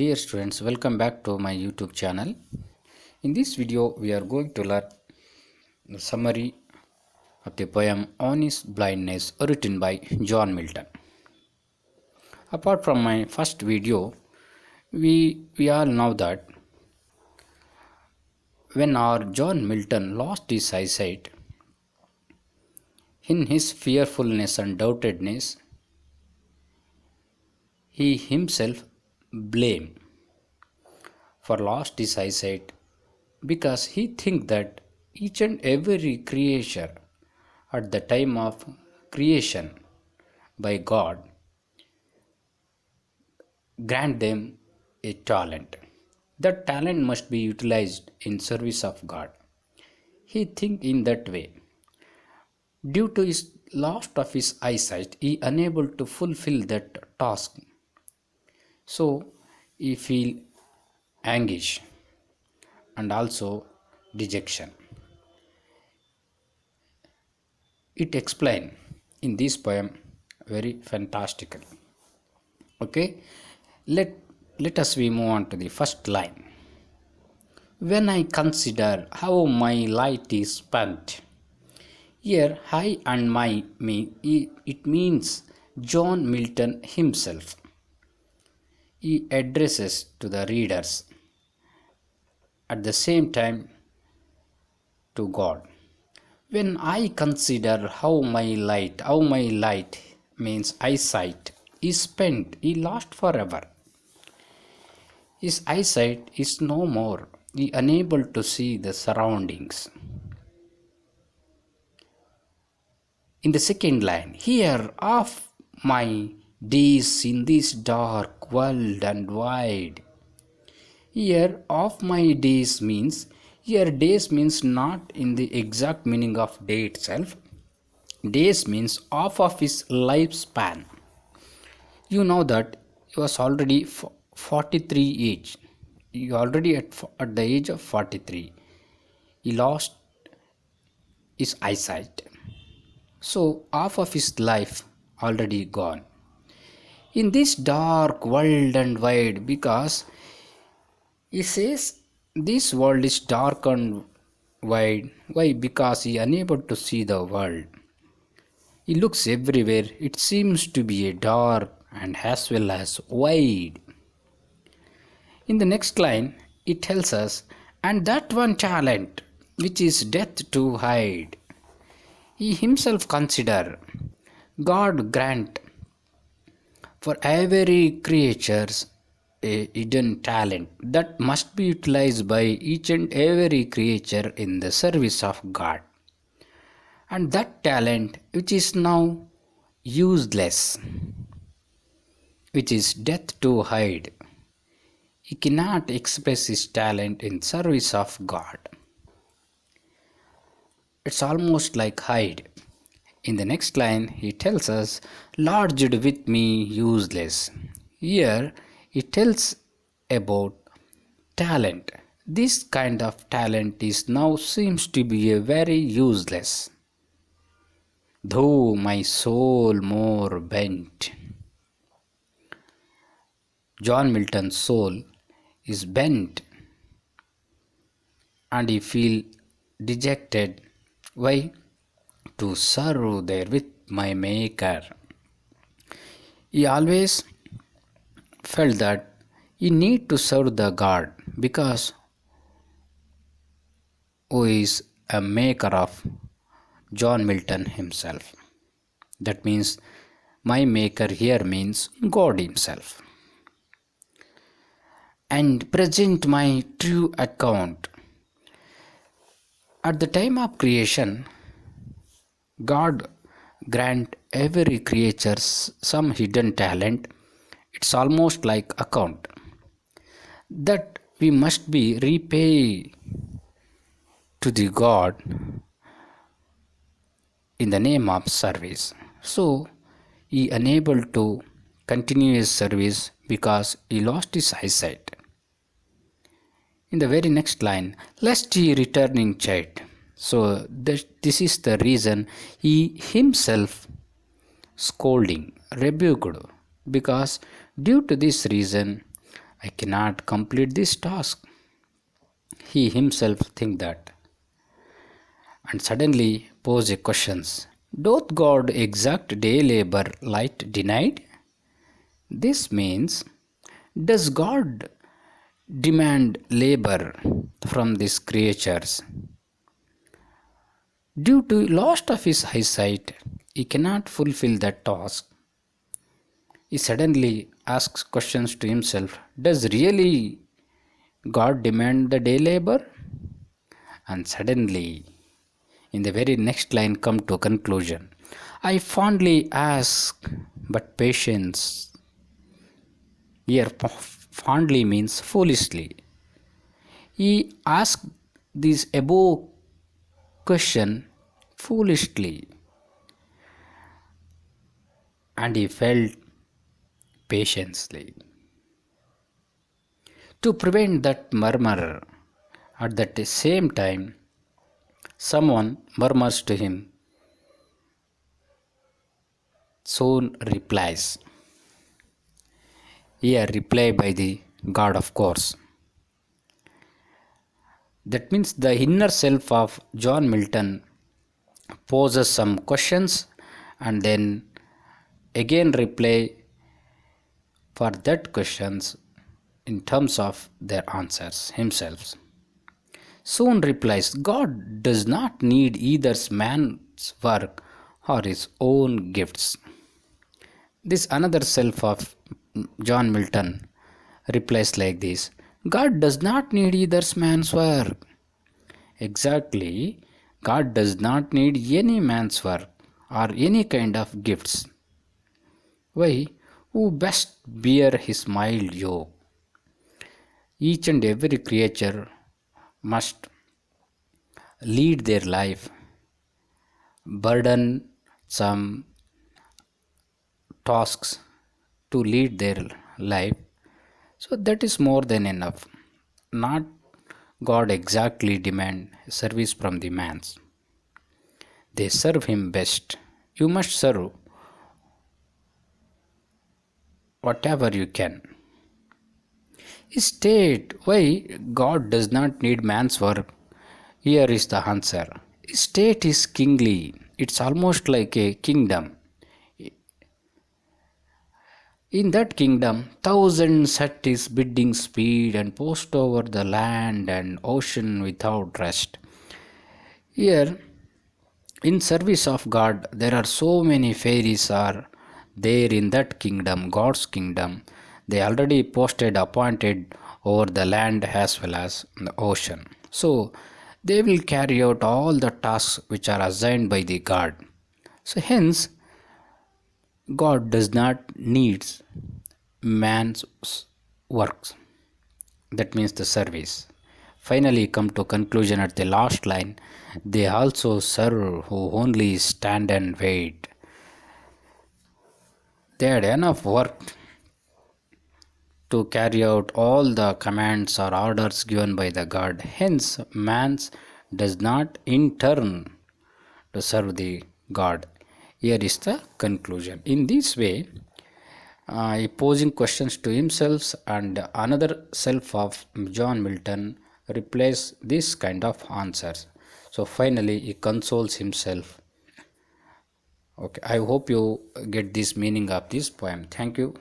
Dear students, welcome back to my YouTube channel. In this video, we are going to learn the summary of the poem On His Blindness written by John Milton. Apart from my first video, we all know that when our John Milton lost his eyesight, in his fearfulness and doubtedness, he himself blamed for lost his eyesight because he think that each and every creature at the time of creation by God grant them a talent. That talent must be utilized in service of God. He think in that way. Due to his loss of his eyesight, he unable to fulfill that task. So he feel anguish and also dejection. It explained in this poem very fantastically. Okay, let us we move on to the first line. When I consider how my light is spent, here I and my me, it means John Milton himself. He addresses to the readers at the same time to God. When I consider how my light means eyesight is spent, he lost forever. His eyesight is no more. He unable to see the surroundings. In the second line, here of my days in this dark world and wide. Here of my days means, here days means not in the exact meaning of day itself. Days means half of his lifespan. You know that he was already 43 age. He already at the age of 43. He lost his eyesight. So half of his life already gone. In this dark world and wide, because he says this world is dark and wide. Why? Because he unable to see the world. He looks everywhere. It seems to be a dark and as well as wide. In the next line, it tells us, and that one talent which is death to hide. He himself consider God grant for every creature's a hidden talent that must be utilized by each and every creature in the service of God. And that talent which is now useless, which is death to hide. He cannot express his talent in service of God. It's almost like hide. In the next line, he tells us, lodged with me useless. Here, he tells about talent. This kind of talent is now seems to be a very useless. Though my soul more bent. John Milton's soul is bent and he feel dejected. Why? To serve there with my Maker. He always felt that he need to serve the God because who is a maker of John Milton himself. That means my Maker here means God himself. And present my true account. At the time of creation, God grant every creature some hidden talent. It's almost like account that we must be repay to the God in the name of service. So he unable to continue his service because he lost his eyesight. In the very next line, lest he returning chide. So this is the reason he himself scolding, rebuked, because due to this reason I cannot complete this task. He himself think that, and suddenly pose a questions. Doth God exact day labor light denied? This means, does God demand labor from these creatures? Due to loss of his eyesight, he cannot fulfill that task. He suddenly asks questions to himself. Does really God demand the day labor? And suddenly, in the very next line, come to conclusion. I fondly ask, but patience. Here, fondly means foolishly. He asked this above question foolishly, and he felt patiently. To prevent that murmur, at that same time, someone murmurs to him, soon replies. Here, reply by the God, of course. That means the inner self of John Milton poses some questions and then again reply for that questions in terms of their answers himself. Soon replies, God does not need either man's work or his own gifts. This another self of John Milton replies like this: God does not need either man's work. Exactly, God does not need any man's work or any kind of gifts. Why? Who best bear his mild yoke? Each and every creature must lead their life, burden some tasks to lead their life. So that is more than enough. Not God exactly demand service from the man's. They serve him best. You must serve whatever you can. State why God does not need man's work. Here is the answer. State is kingly. It's almost like a kingdom. In that kingdom, thousands at his bidding speed and post over the land and ocean without rest. Here, in service of God, there are so many fairies are there in that kingdom, God's kingdom. They already posted, appointed over the land as well as the ocean. So they will carry out all the tasks which are assigned by the God. So hence, God does not need man's works. That means the service. Finally come to conclusion at the last line. They also serve who only stand and wait. They had enough work to carry out all the commands or orders given by the God. Hence, man does not in turn to serve the God. Here is the conclusion. In this way, he posing questions to himself, and another self of John Milton replace this kind of answers. So finally, he consoles himself. Okay, I hope you get this meaning of this poem. Thank you.